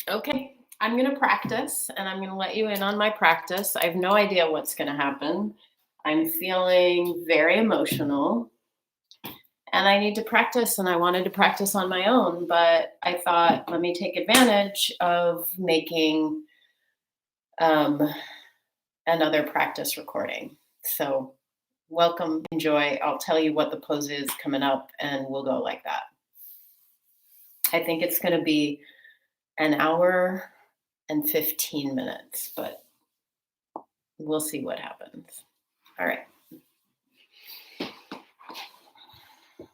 Okay, I'm going to practice and I'm going to let you in on my practice. I have no idea what's going to happen. I'm feeling very emotional and I need to practice and I wanted to practice on my own, but I thought, let me take advantage of making um, another practice recording. So, welcome, enjoy. I'll tell you what the pose is coming up and we'll go like that. I think it's going to be an hour and 15 minutes, but we'll see what happens. All right.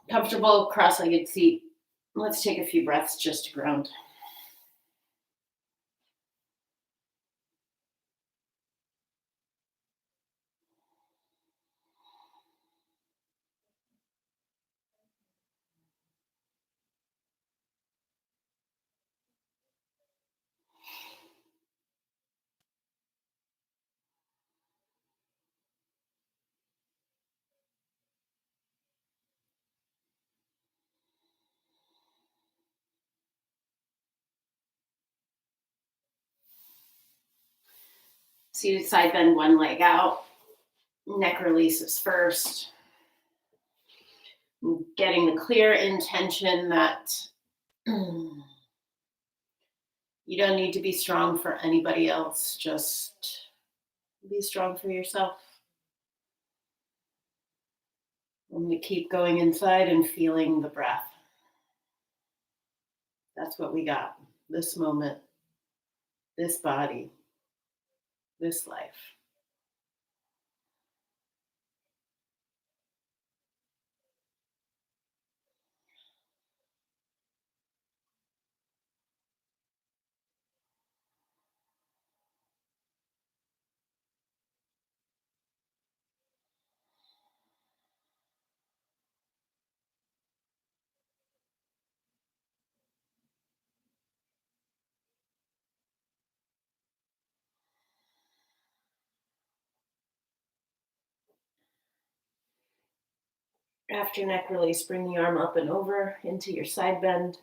Comfortable cross-legged seat. Let's take a few breaths just to ground. Seated side bend, one leg out. Neck releases first. Getting the clear intention that you don't need to be strong for anybody else. Just be strong for yourself. And we keep going inside and feeling the breath. That's what we got. This moment, this body, this life. After neck release, bring the arm up and over into your side bend.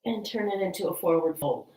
And turn it into a forward fold.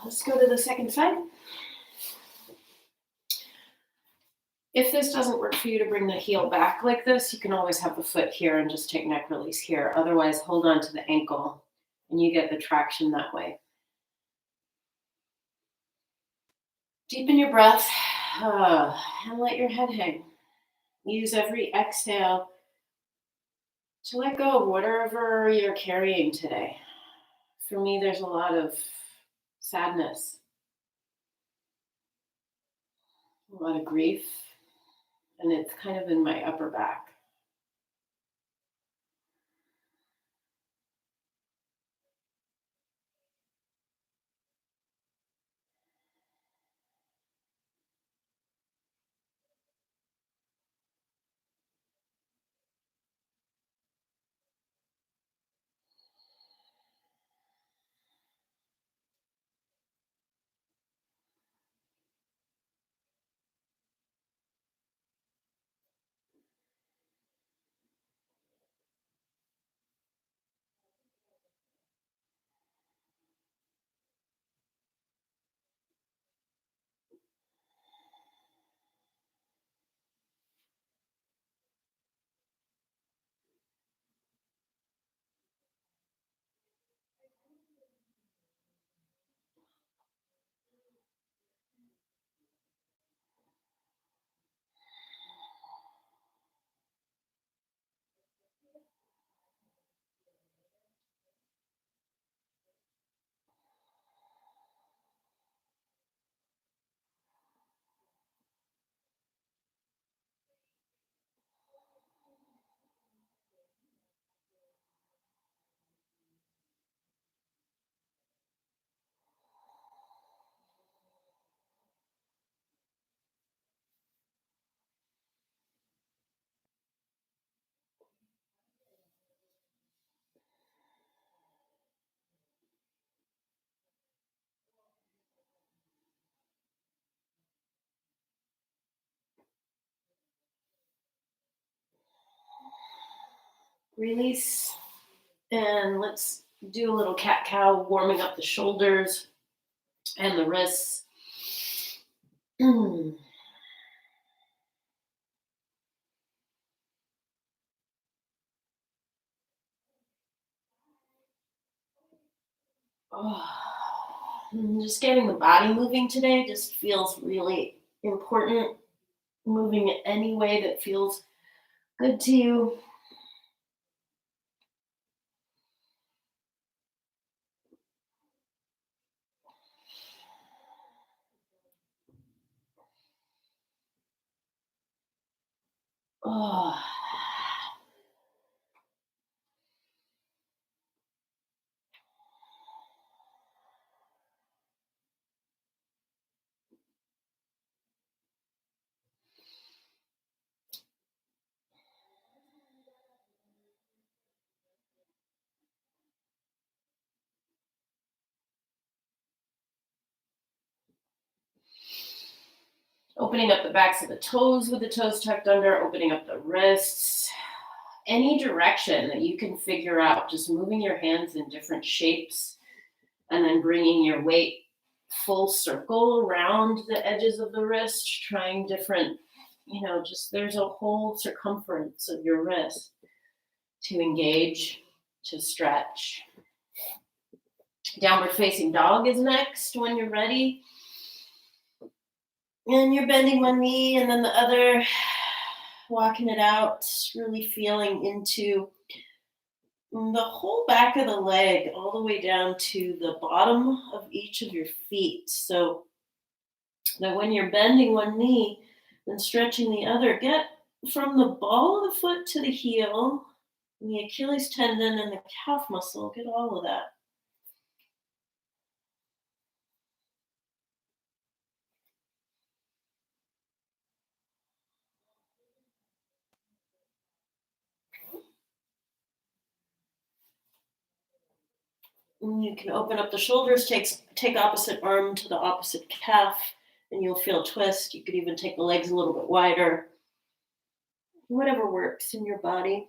Let's go to the second side. If this doesn't work for you to bring the heel back like this, you can always have the foot here and just take neck release here. Otherwise, hold on to the ankle and you get the traction that way. Deepen your breath and let your head hang. Use every exhale to let go of whatever you're carrying today. For me, there's a lot of sadness, a lot of grief, and it's kind of in my upper back. Release. And let's do a little cat-cow, warming up the shoulders and the wrists. Oh, just getting the body moving today just feels really important. Moving it any way that feels good to you. Oh. Opening up the backs of the toes with the toes tucked under, opening up the wrists. Any direction that you can figure out, just moving your hands in different shapes and then bringing your weight full circle around the edges of the wrist, trying different, just there's a whole circumference of your wrist to engage, to stretch. Downward facing dog is next when you're ready. And you're bending one knee and then the other, walking it out, really feeling into the whole back of the leg, all the way down to the bottom of each of your feet. So that when you're bending one knee and stretching the other, get from the ball of the foot to the heel, and the Achilles tendon and the calf muscle, get all of that. And you can open up the shoulders, take opposite arm to the opposite calf, and you'll feel a twist. You could even take the legs a little bit wider. Whatever works in your body.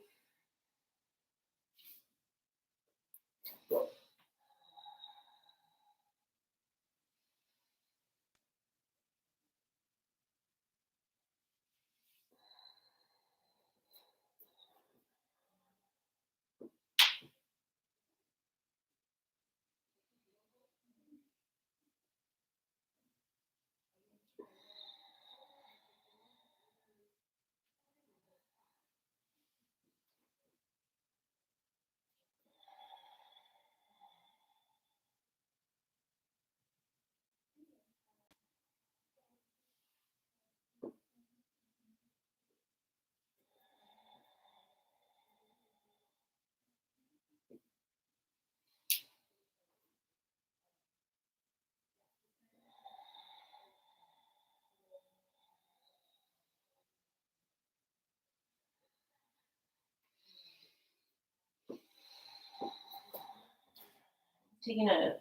Taking a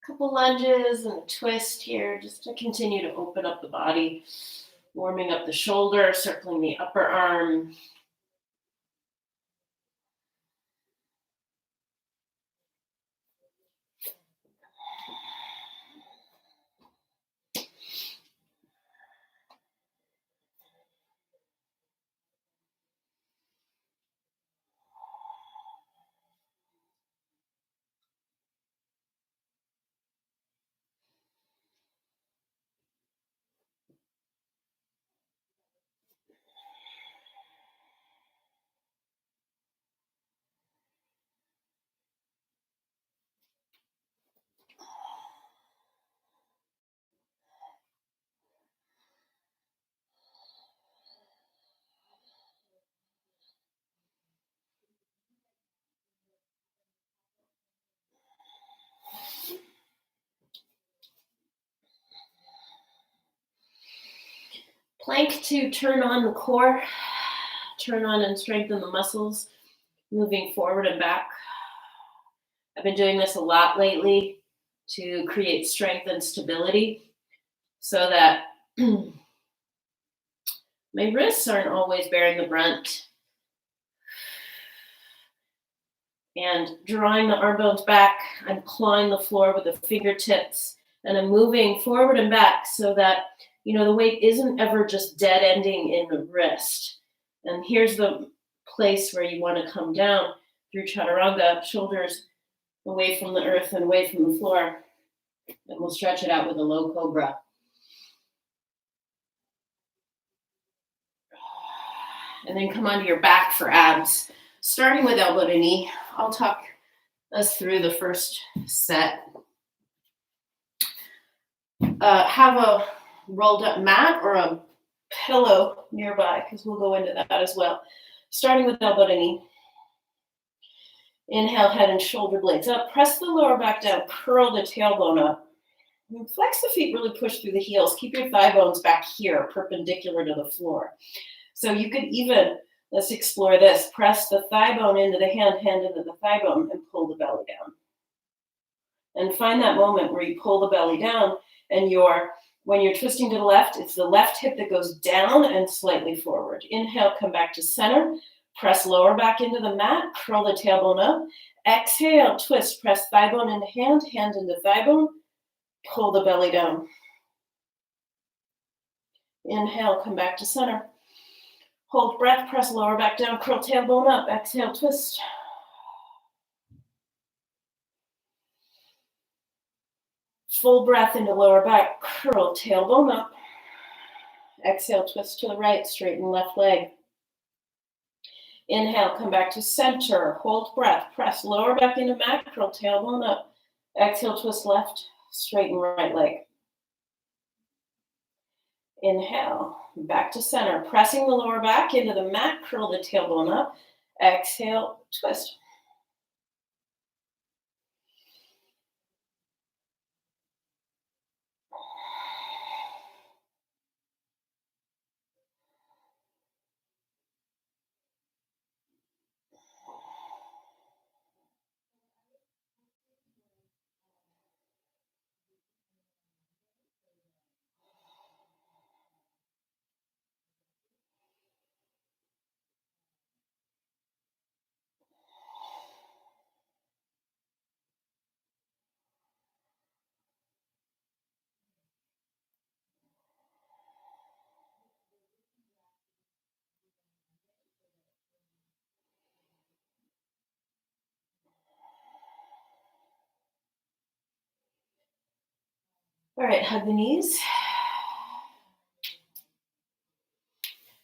couple lunges and a twist here just to continue to open up the body, warming up the shoulder, circling the upper arm. Plank to turn on the core, turn on and strengthen the muscles, moving forward and back. I've been doing this a lot lately to create strength and stability so that my wrists aren't always bearing the brunt. And drawing the arm bones back, I'm clawing the floor with the fingertips, and I'm moving forward and back so that, the weight isn't ever just dead ending in the wrist. And here's the place where you want to come down through chaturanga, shoulders away from the earth and away from the floor. And we'll stretch it out with a low cobra. And then come onto your back for abs, starting with elbow to knee. I'll talk us through the first set. Have a rolled up mat or a pillow nearby, because we'll go into that as well. Starting with elbow to knee. Inhale, head and shoulder blades up. Press the lower back down, curl the tailbone up. And flex the feet, really push through the heels. Keep your thigh bones back here, perpendicular to the floor. So you could even, let's explore this, press the thigh bone into the hand into the thigh bone, and pull the belly down. And find that moment where you pull the belly down, and when you're twisting to the left, it's the left hip that goes down and slightly forward. Inhale, come back to center. Press lower back into the mat, curl the tailbone up. Exhale, twist, press thigh bone into hand into thigh bone, pull the belly down. Inhale, come back to center. Hold breath, press lower back down, curl tailbone up. Exhale, twist. Full breath into lower back, curl tailbone up. Exhale, twist to the right, straighten left leg. Inhale, come back to center, hold breath, press lower back into mat, curl tailbone up. Exhale, twist left, straighten right leg. Inhale, back to center, pressing the lower back into the mat, curl the tailbone up. Exhale, twist. All right, hug the knees.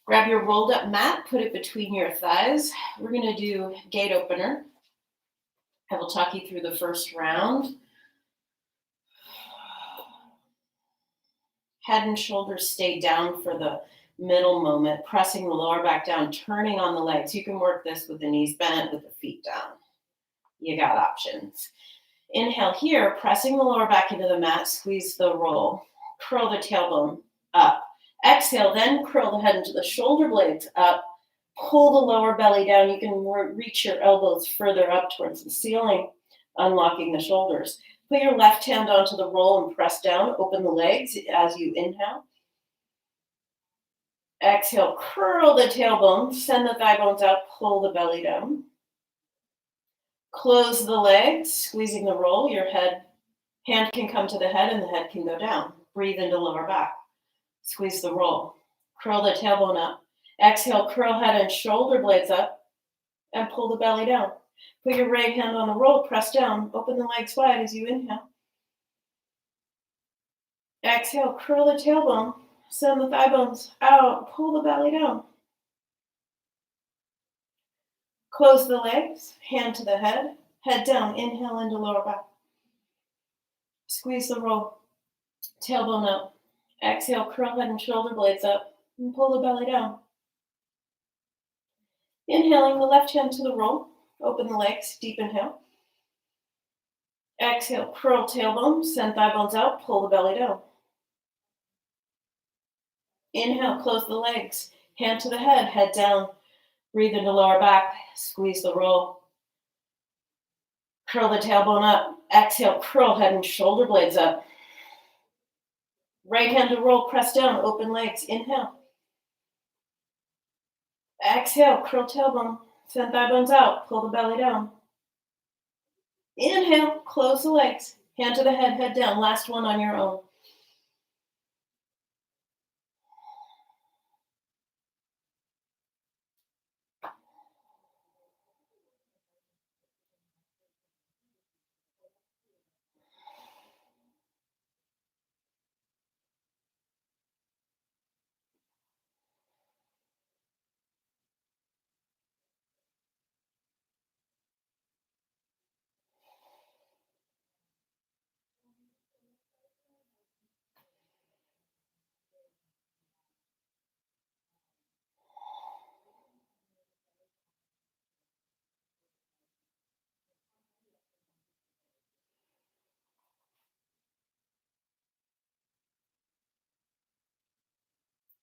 Grab your rolled up mat, put it between your thighs. We're going to do gate opener. I will talk you through the first round. Head and shoulders stay down for the middle moment, pressing the lower back down, turning on the legs. You can work this with the knees bent, with the feet down. You got options. Inhale here, pressing the lower back into the mat, squeeze the roll, curl the tailbone up. Exhale, then curl the head into the shoulder blades up, pull the lower belly down. You can reach your elbows further up towards the ceiling, unlocking the shoulders. Put your left hand onto the roll and press down, open the legs as you inhale. Exhale, curl the tailbone, send the thigh bones out, pull the belly down. Close the legs, squeezing the roll. Your hand can come to the head and the head can go down. Breathe into lower back. Squeeze the roll. Curl the tailbone up. Exhale, curl head and shoulder blades up and pull the belly down. Put your right hand on the roll, press down, open the legs wide as you inhale. Exhale, curl the tailbone, send the thigh bones out, pull the belly down. Close the legs, hand to the head down, inhale into lower back. Squeeze the roll, tailbone up. Exhale, curl head and shoulder blades up and pull the belly down. Inhaling the left hand to the roll, open the legs, deep inhale. Exhale, curl tailbone, send thigh bones out, pull the belly down. Inhale, close the legs, hand to the head down. Breathe into lower back, squeeze the roll. Curl the tailbone up. Exhale, curl head and shoulder blades up. Right hand to roll, press down, open legs, inhale. Exhale, curl tailbone, send thigh bones out, pull the belly down. Inhale, close the legs. Hand to the head down. Last one on your own.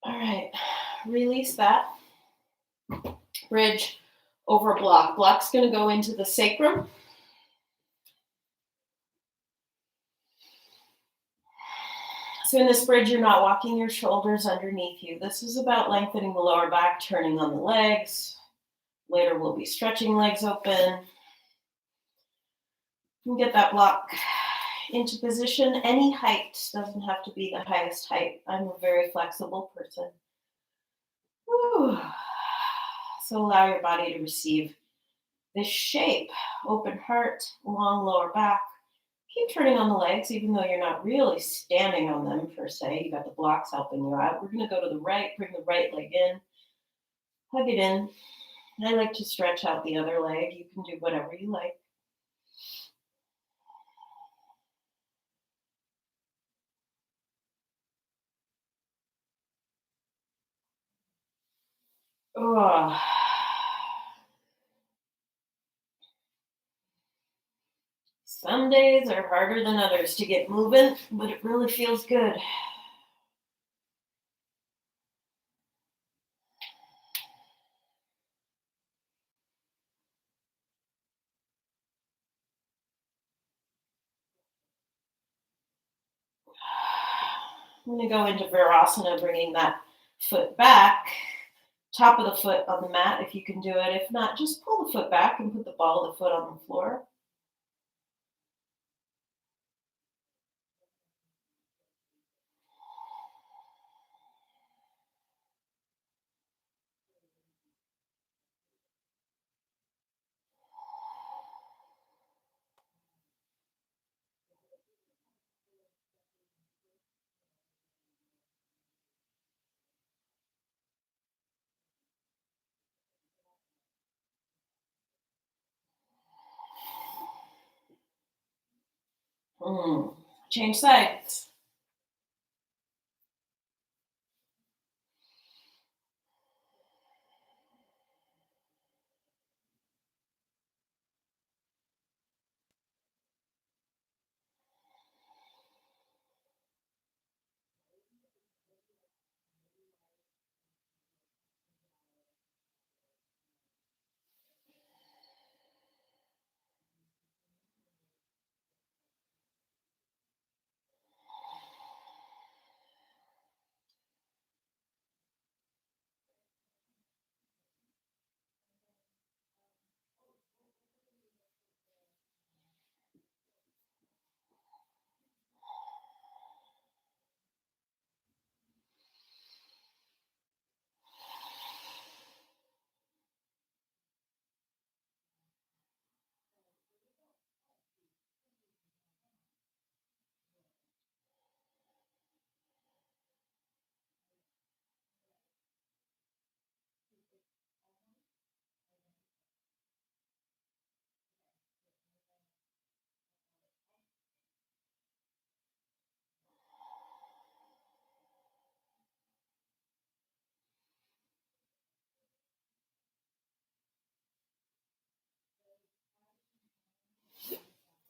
All right, release that. Bridge over block. Block's going to go into the sacrum. So in this bridge, you're not walking your shoulders underneath you. This is about lengthening the lower back, turning on the legs. Later, we'll be stretching legs open. And get that block into position. Any height doesn't have to be the highest height. I'm a very flexible person. Whew. So allow your body to receive this shape. Open heart, long lower back. Keep turning on the legs, even though you're not really standing on them per se. You got the blocks helping you out. We're going to go to the right, bring the right leg in, hug it in. I like to stretch out the other leg. You can do whatever you like. Oh. Some days are harder than others to get moving, but it really feels good. I'm going to go into Virasana, bringing that foot back, top of the foot on the mat if you can do it. If not, just pull the foot back and put the ball of the foot on the floor. Change sides.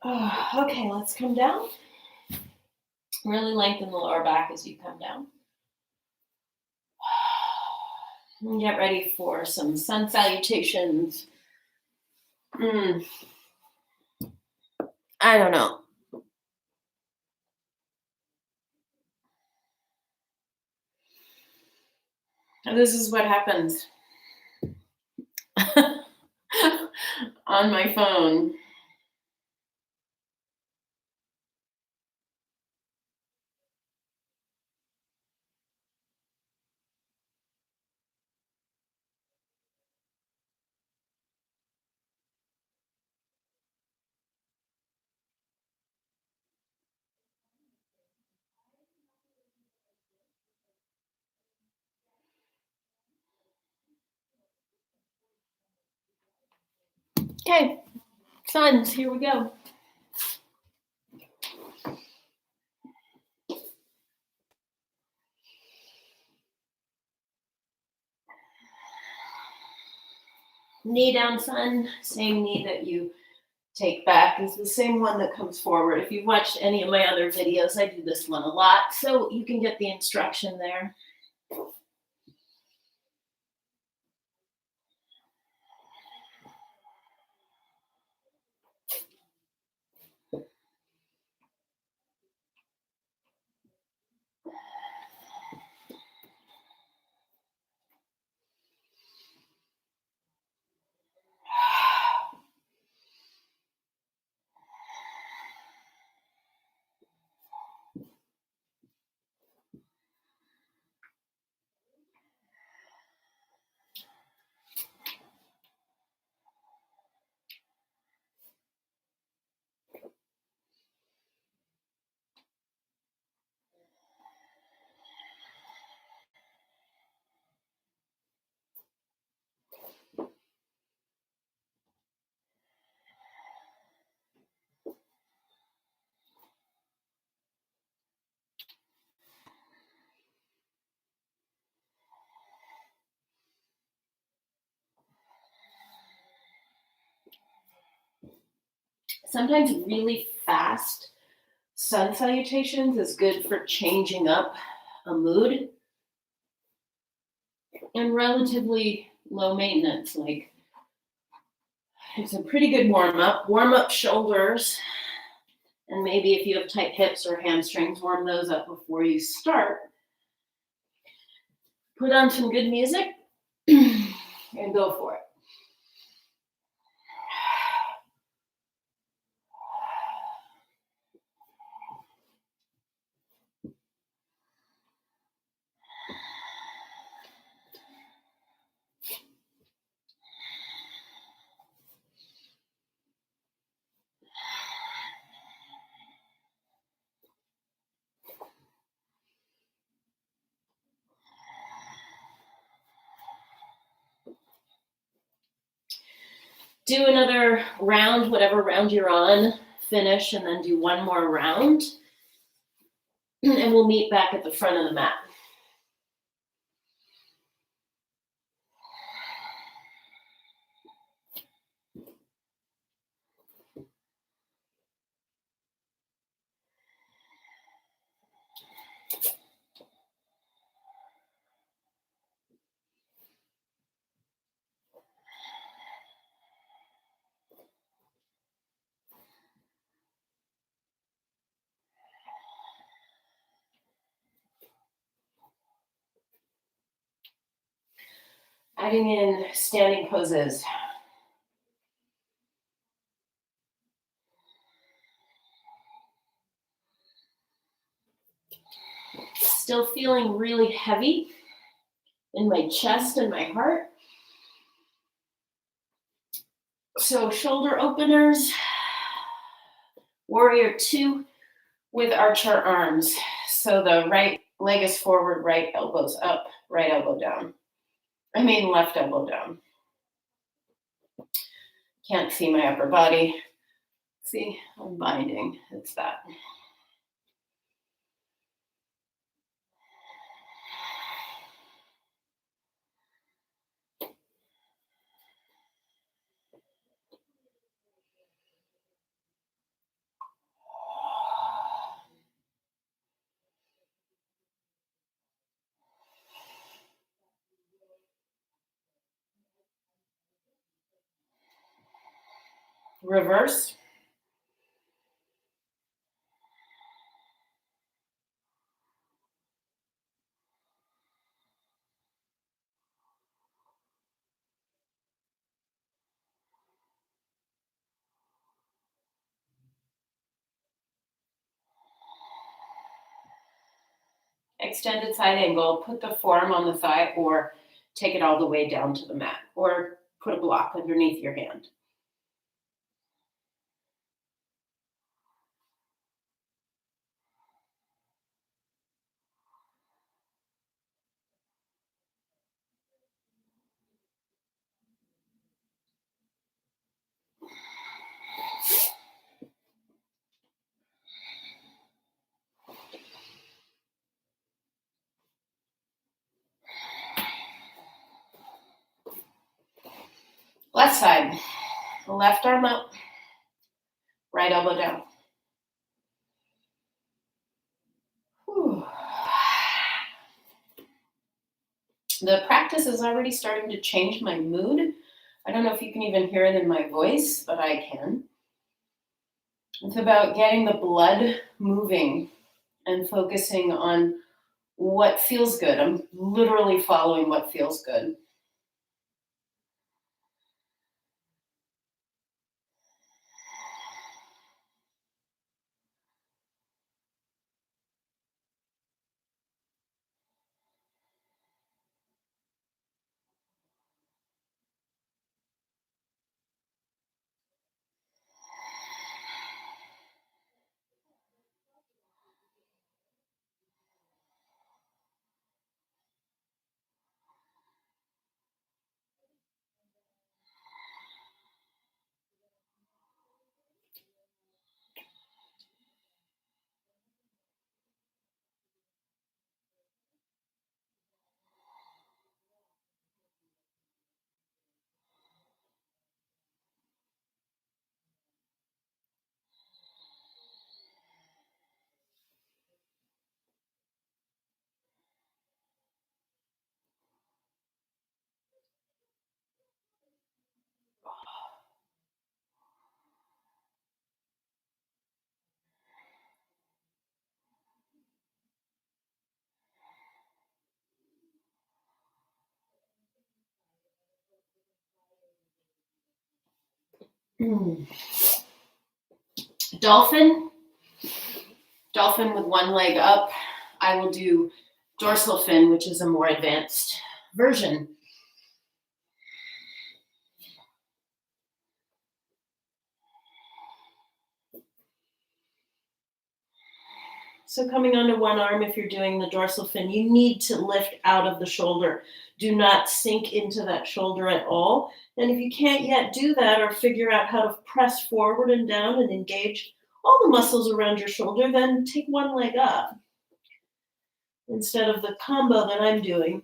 Okay, let's come down. Really lengthen the lower back as you come down. And get ready for some sun salutations. I don't know. This is what happens on my phone. Okay, sons, here we go. Knee down, son. Same knee that you take back is the same one that comes forward. If you've watched any of my other videos, I do this one a lot, so you can get the instruction there. Sometimes really fast sun salutations is good for changing up a mood, and relatively low maintenance. Like, it's a pretty good warm up. Warm up shoulders, and maybe if you have tight hips or hamstrings, warm those up before you start. Put on some good music and go for it. Do another round, whatever round you're on, finish, and then do one more round. And we'll meet back at the front of the mat. Adding in standing poses. Still feeling really heavy in my chest and my heart. So shoulder openers, warrior two with archer arms. So the right leg is forward, right elbow's up, right elbow down. Left elbow down. Can't see my upper body. See, I'm binding. It's that. Reverse. Extended side angle. Put the forearm on the thigh or take it all the way down to the mat, or put a block underneath your hand. Left side. Left arm up, right elbow down. Whew. The practice is already starting to change my mood. I don't know if you can even hear it in my voice, but I can. It's about getting the blood moving and focusing on what feels good. I'm literally following what feels good. Dolphin. Dolphin with one leg up. I will do dorsal fin, which is a more advanced version. So coming onto one arm, if you're doing the dorsal fin, you need to lift out of the shoulder. Do not sink into that shoulder at all. And if you can't yet do that or figure out how to press forward and down and engage all the muscles around your shoulder, then take one leg up instead of the combo that I'm doing.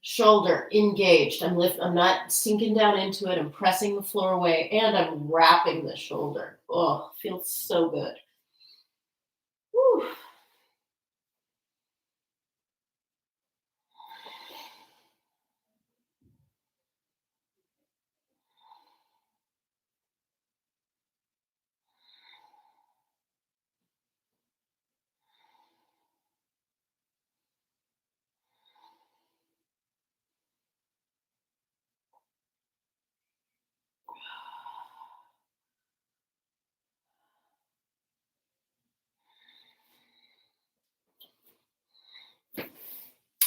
Shoulder engaged. I'm not sinking down into it. I'm pressing the floor away and I'm wrapping the shoulder. Oh, feels so good. Whew.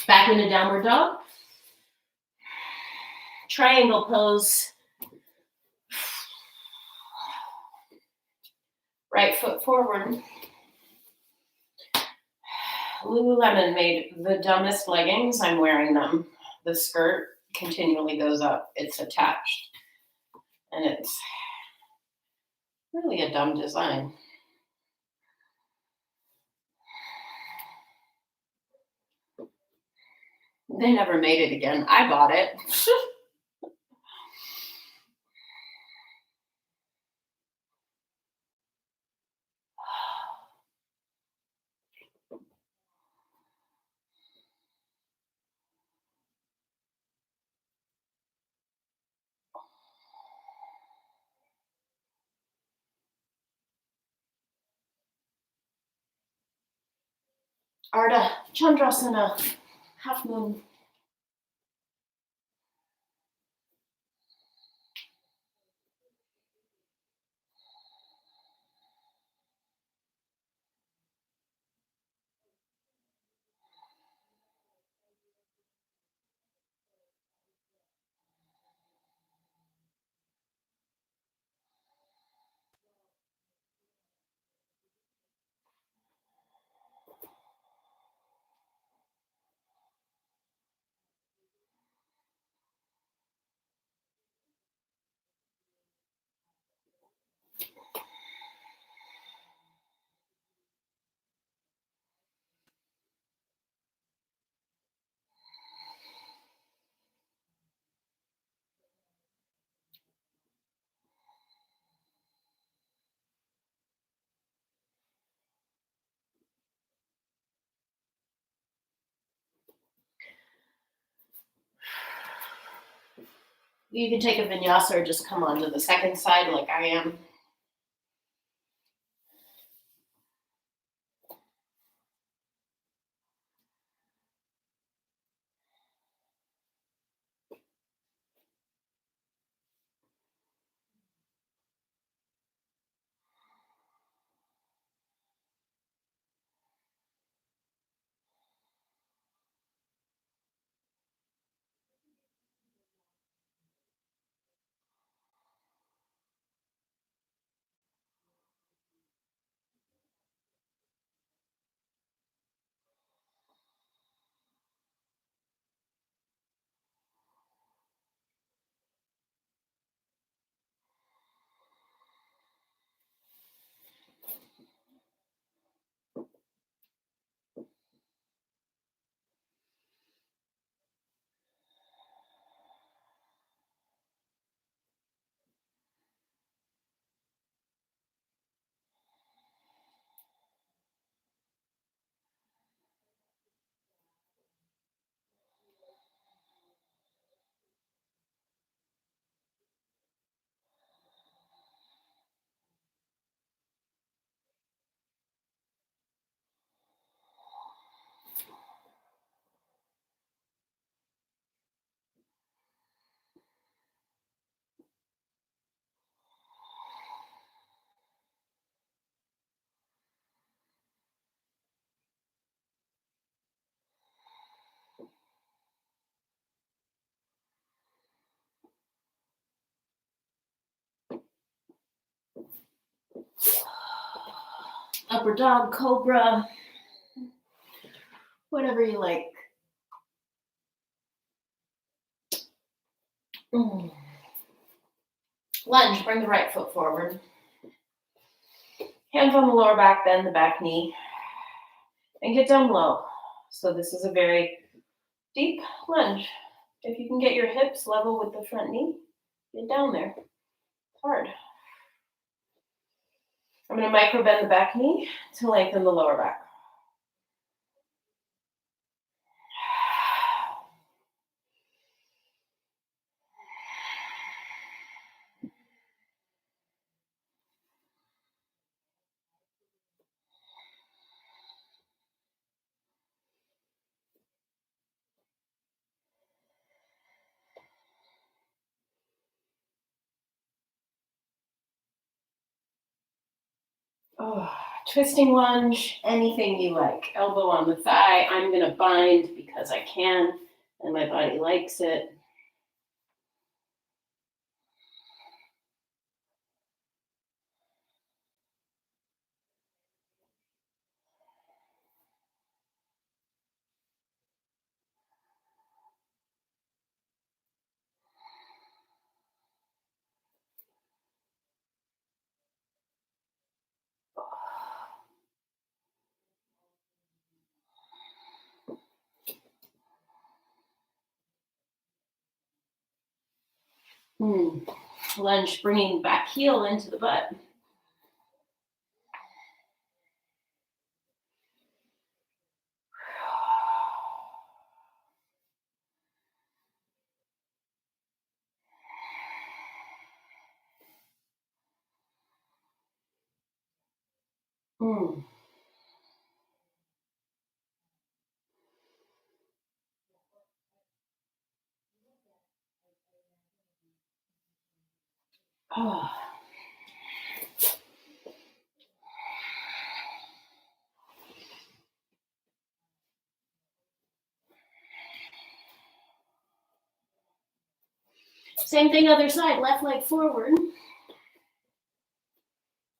Back into downward dog. Triangle pose. Right foot forward. Lululemon made the dumbest leggings. I'm wearing them. The skirt continually goes up. It's attached. And it's really a dumb design. They never made it again. I bought it. Ardha Chandrasana, half moon. You can take a vinyasa or just come onto the second side like I am. Upper dog, cobra, whatever you like. Lunge, bring the right foot forward. Hands on the lower back, bend the back knee, and get down low. So this is a very deep lunge. If you can get your hips level with the front knee, get down there. It's hard. I'm going to micro bend the back knee to lengthen the lower back. Oh, twisting lunge, anything you like. Elbow on the thigh. I'm going to bind because I can and my body likes it. Lunge, bringing back heel into the butt. Oh. Same thing, other side, left leg forward.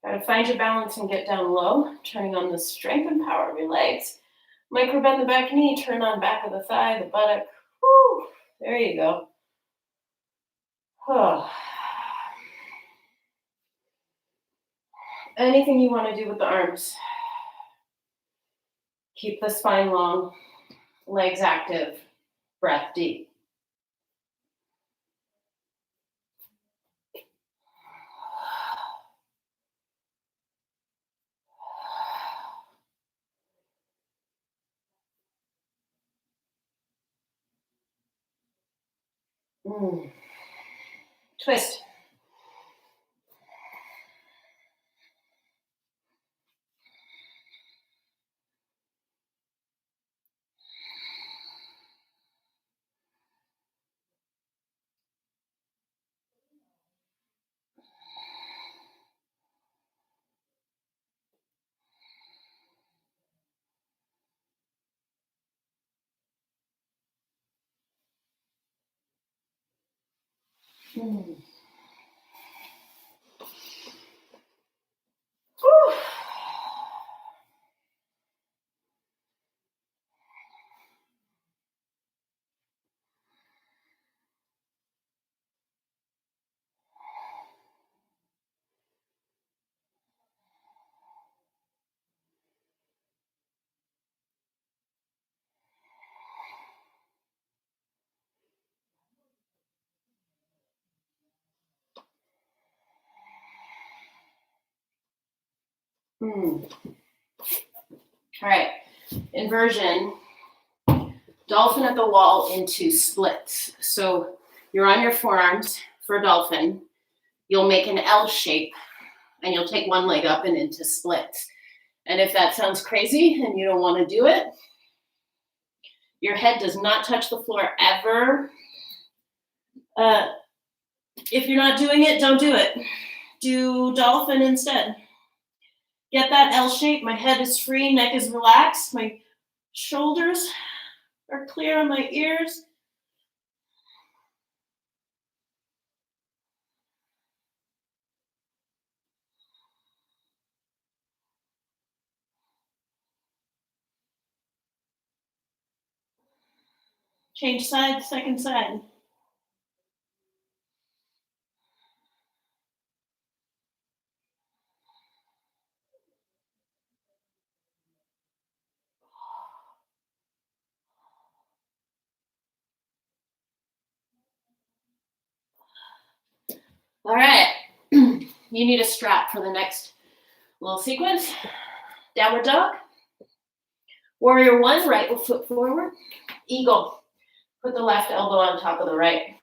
Gotta find your balance and get down low, turning on the strength and power of your legs. Micro bend the back knee, turn on back of the thigh, the buttock. Whew, there you go. Oh. Anything you want to do with the arms. Keep the spine long, legs active, breath deep. Twist. Mm. Whew. Mm. All right, inversion, dolphin at the wall into splits. So you're on your forearms for dolphin. You'll make an L shape and you'll take one leg up and into splits. And if that sounds crazy and you don't want to do it, your head does not touch the floor ever. If you're not doing it, don't do it. Do dolphin instead. Get that L shape. My head is free, neck is relaxed, my shoulders are clear on my ears. Change side, second side. All right. You need a strap for the next little sequence. Downward dog. Warrior one, right foot forward. Eagle. Put the left elbow on top of the right.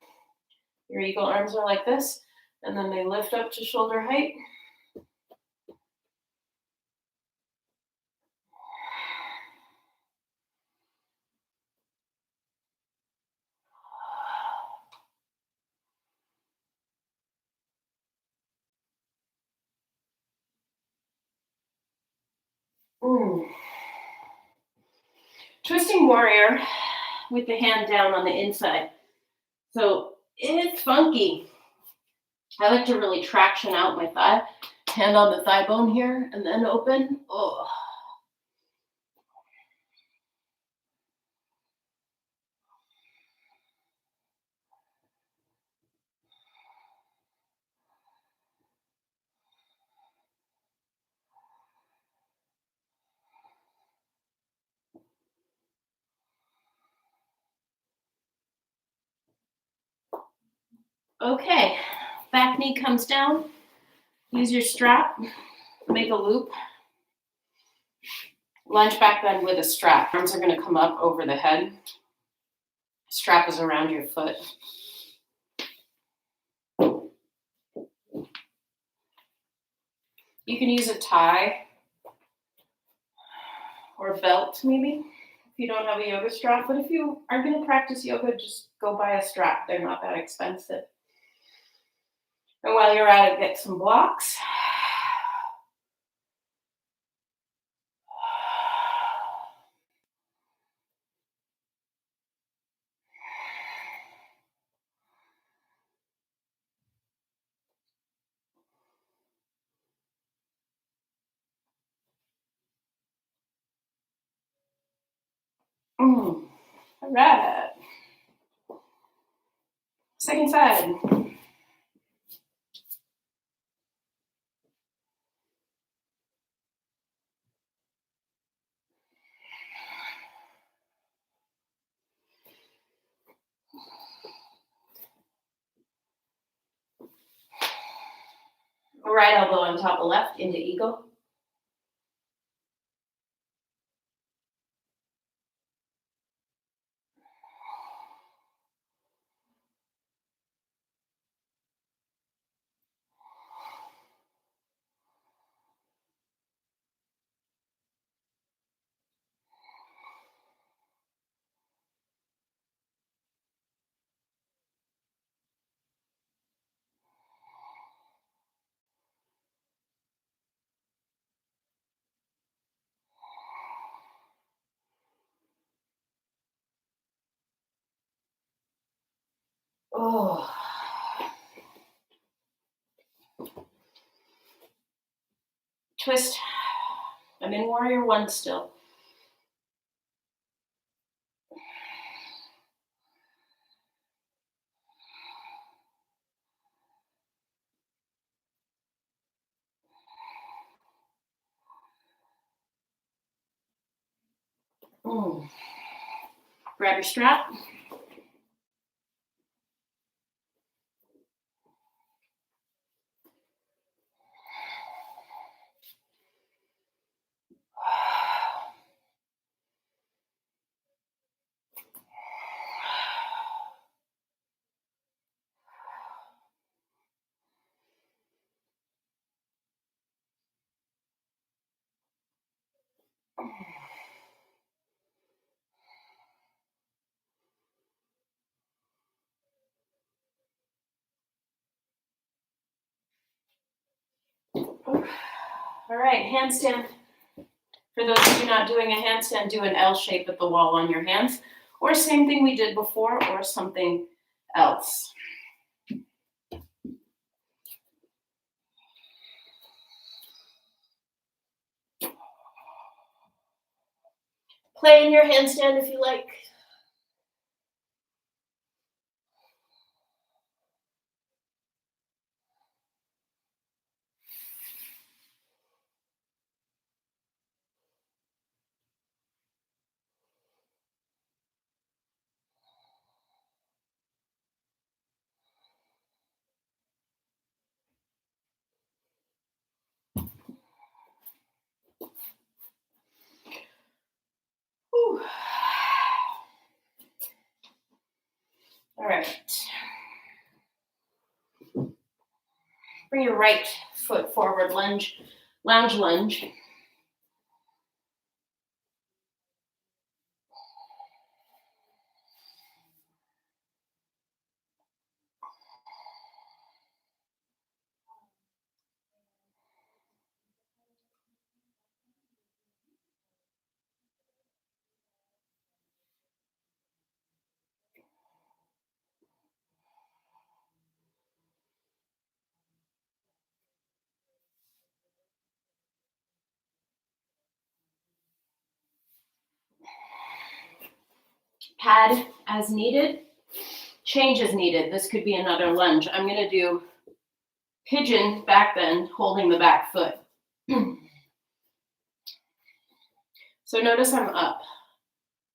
Your eagle arms are like this, and then they lift up to shoulder height. Mm. Twisting warrior with the hand down on the inside. So it's funky. I like to really traction out my thigh, hand on the thigh bone here, and then open. Oh. Okay, back knee comes down. Use your strap, make a loop. Lunge back bend with a strap. Arms are gonna come up over the head. Strap is around your foot. You can use a tie or a belt maybe if you don't have a yoga strap. But if you are gonna practice yoga, just go buy a strap. They're not that expensive. And while you're at it, get some blocks. All right. Second side. Right elbow on top of left into eagle. Oh. Twist. I'm in warrior one still. Grab your strap. All right, handstand. For those of you not doing a handstand, do an L shape at the wall on your hands, or same thing we did before, or something else. Play in your handstand if you like. Whew. All right. Bring your right foot forward, lunge, lounge lunge. Pad as needed, change as needed. This could be another lunge. I'm going to do pigeon back bend, holding the back foot. So notice I'm up.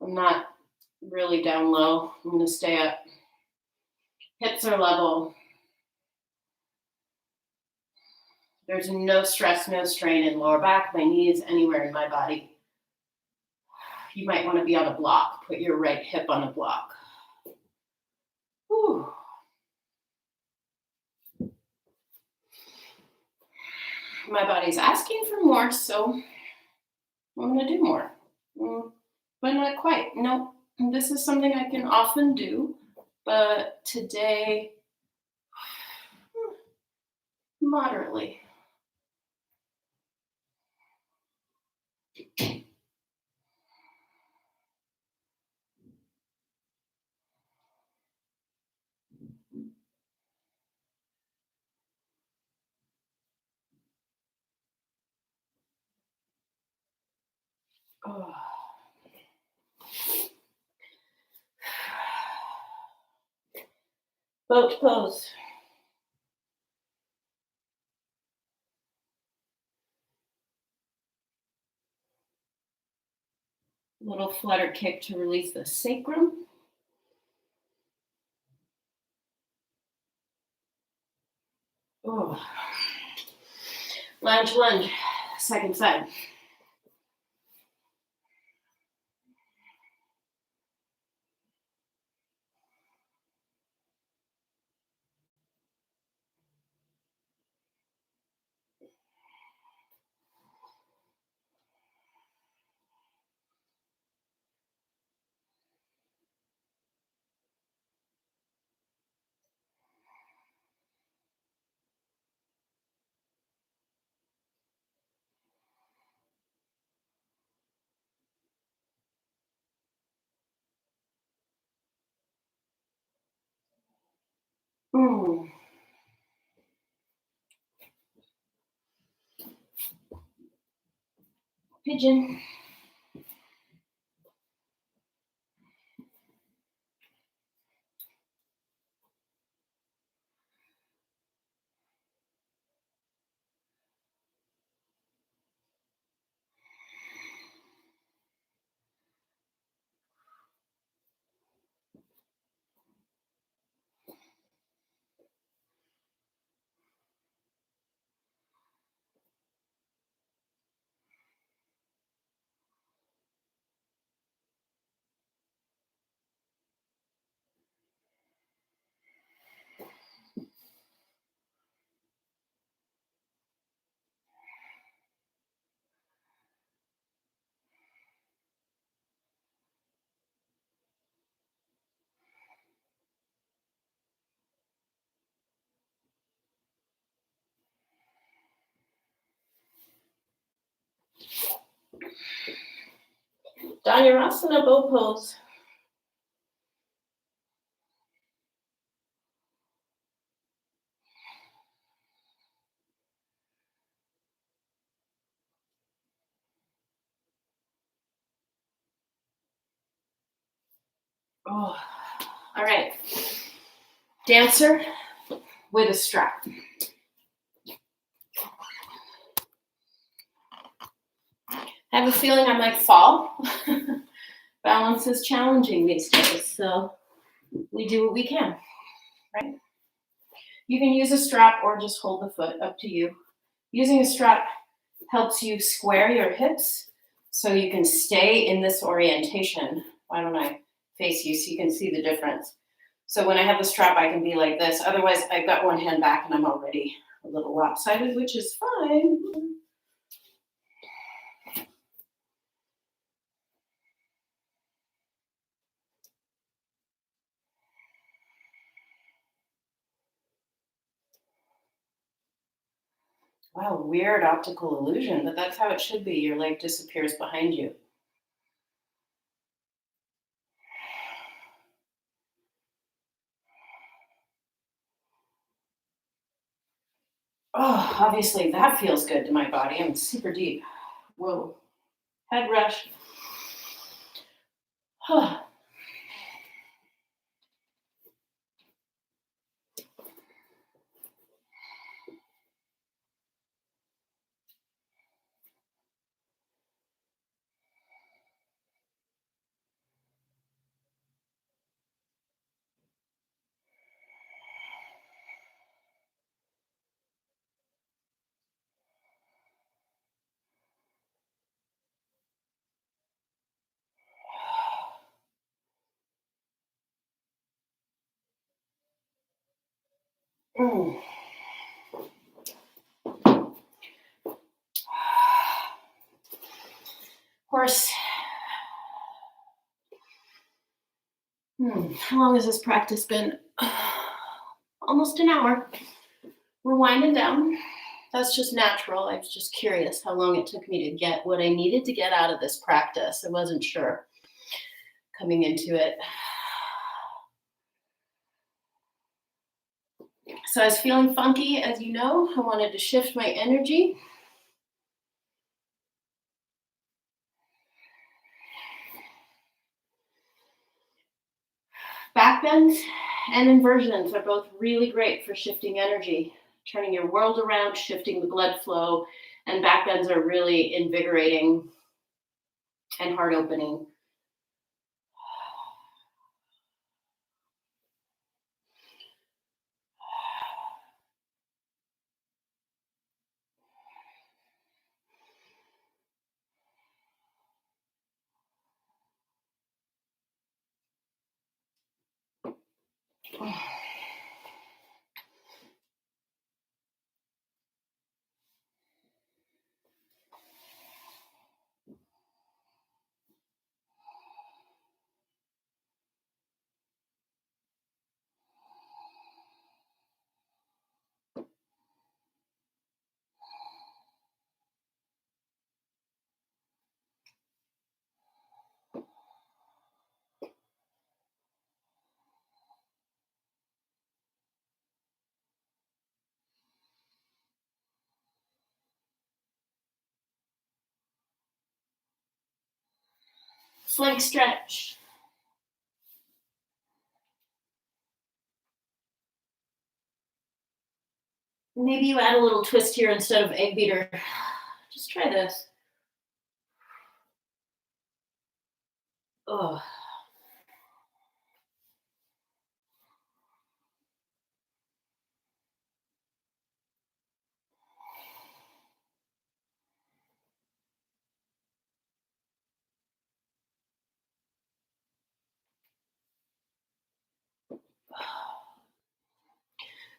I'm not really down low. I'm going to stay up. Hips are level. There's no stress, no strain in lower back, my knees, anywhere in my body. You might want to be on a block. Put your right hip on a block. Whew. My body's asking for more, so I'm going to do more. But not quite. No, this is something I can often do, but today, moderately. Oh. Boat pose. Little flutter kick to release the sacrum. Oh. Lounge lunge, second side. Mm. Pigeon. Dhanurasana bow pose. Oh. All right. Dancer with a strap. I have a feeling I might fall. Balance is challenging these days, so we do what we can, right? You can use a strap or just hold the foot, up to you. Using a strap helps you square your hips so you can stay in this orientation. Why don't I face you so you can see the difference? So when I have the strap, I can be like this. Otherwise, I've got one hand back and I'm already a little lopsided, which is fine. Wow, weird optical illusion, but that's how it should be. Your leg disappears behind you. Oh, obviously that feels good to my body. I'm super deep. Whoa. Head rush. Mm. Horse. How long has this practice been? Almost an hour. We're winding down. That's just natural. I was just curious how long it took me to get what I needed to get out of this practice. I wasn't sure coming into it. So I was feeling funky, as you know. I wanted to shift my energy. Back bends and inversions are both really great for shifting energy, turning your world around, shifting the blood flow, and back bends are really invigorating and heart opening. flank stretch. Maybe you add a little twist here instead of egg beater. Just try this. Oh.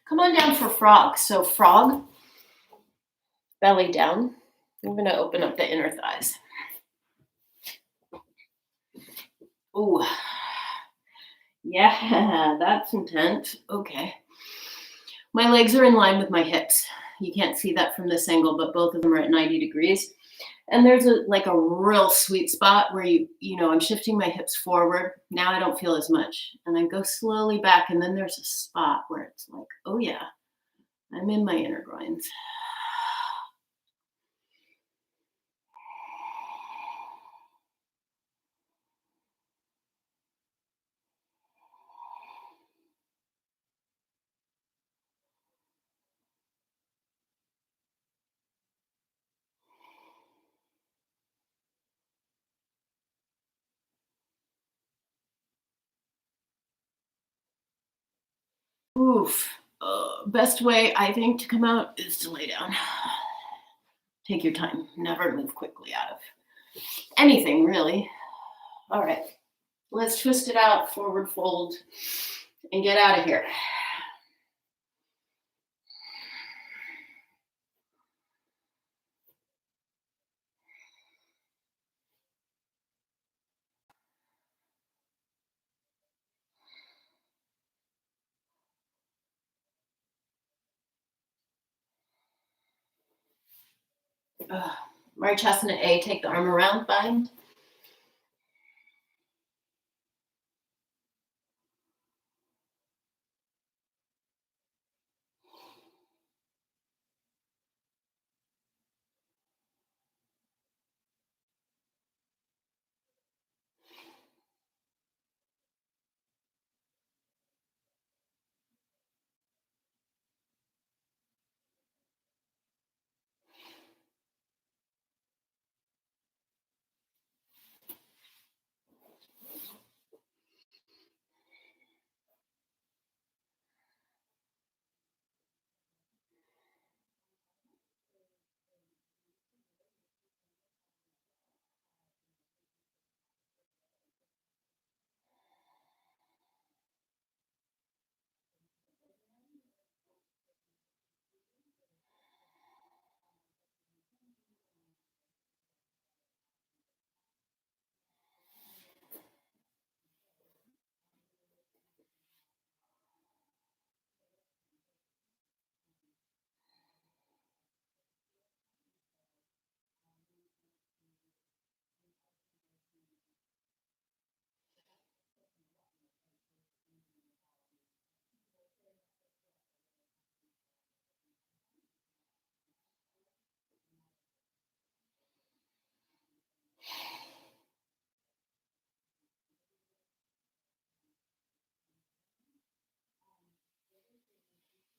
Come on down for frog. So frog, belly down. I'm going to open up the inner thighs. Ooh. Yeah, that's intense. Okay. My legs are in line with my hips. You can't see that from this angle, but both of them are at 90 degrees. And there's a real sweet spot where I'm shifting my hips forward. Now I don't feel as much. And I go slowly back. And then there's a spot where it's like, oh yeah, I'm in my inner groins. Oof. Best way, I think, to come out is to lay down. Take your time. Never move quickly out of anything, really. All right. Let's twist it out, forward fold, and get out of here. Marchasana A, take the arm around, bind.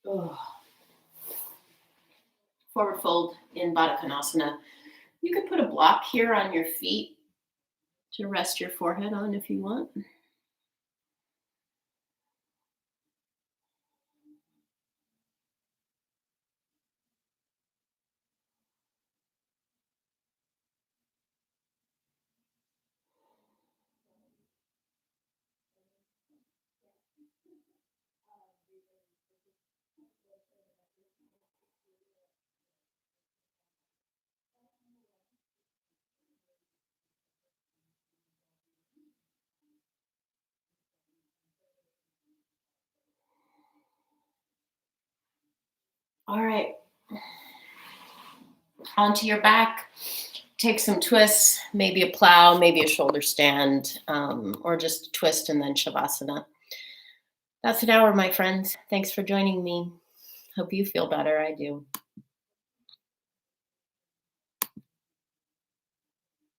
Oh. Forward fold in Baddha Konasana. You could put a block here on your feet to rest your forehead on if you want. All right. Onto your back. Take some twists, maybe a plow, maybe a shoulder stand, or just a twist and then Shavasana. That's an hour, my friends. Thanks for joining me. Hope you feel better. I do.